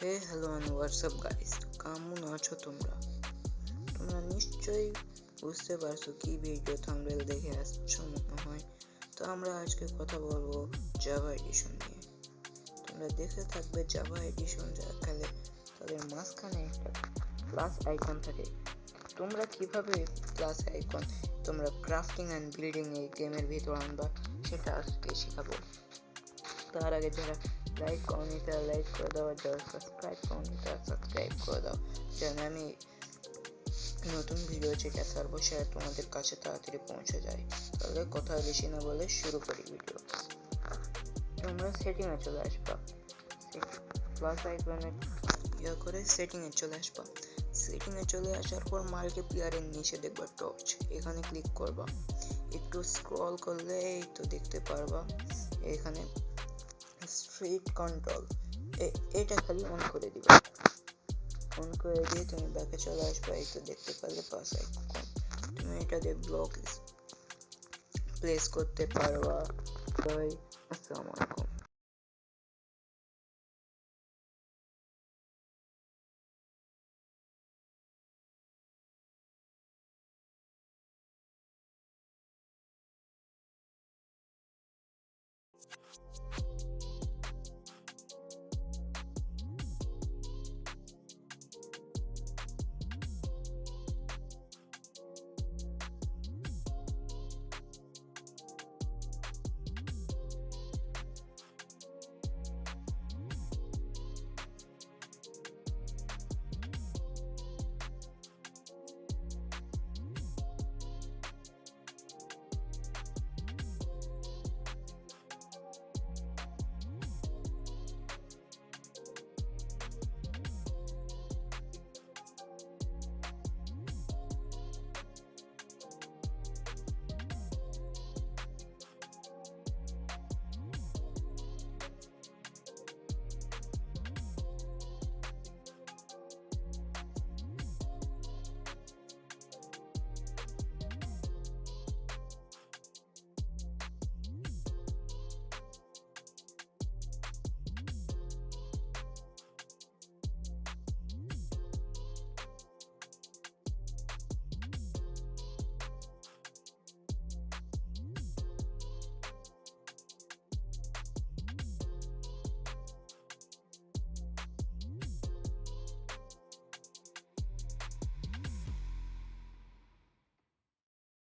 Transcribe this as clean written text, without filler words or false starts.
Hey hello and WhatsApp guys, কেমন আছো তোমরা? তোমরা নিশ্চয়ই বুঝতে পারছো কি ভিডিও থাম্বনেল দেখে আসছো মনে হয়। তো আমরা আজকে কথা বলবো জাভা এডিশন নিয়ে। তোমরা দেখে থাকবে জাভা এডিশন যারা খেলে তাদের মাঝখানে একটা প্লাস আইকন থাকে। তোমরা কিভাবে প্লাস আইকন তোমরা ক্রাফটিং অ্যান্ড বিল্ডিং এই গেমের ভিতর আনবা সেটা আজকে শেখাবো। তার আগে যারা লাইক করনি তারা লাইক করে দাও, আর যারা সাবস্ক্রাইব করনি তারা সাবস্ক্রাইব করে দাও, যেন আমি নতুন ভিডিও যেটা ছাড়বো সেটা তোমাদের কাছে তাড়াতাড়ি পৌঁছে যায়। তাহলে কথা বেশি না বলে শুরু করি ভিডিও। তোমরা সেটিংয়ে চলে আসবা, প্লাস আইকনে করে সেটিংয়ে চলে আসবা। সেটিংয়ে চলে আসার পর মাল্টিপ্লেয়ারের নিচে দেখবা টর্চ, এখানে ক্লিক করবা। একটু স্ক্রল করলে এই তো দেখতে পারবা এখানে স্ট্রিট কন্ট্রোল, এটা খালি অন করে দিবা। অন করে দিয়ে তুমি ব্যাকে চলে আসবে। এই তো দেখতে পারলে পাস আইকন, তুমি এটা দিয়ে ব্লক প্লেস করতে পারবা। বাই, আসসালামু আলাইকুম।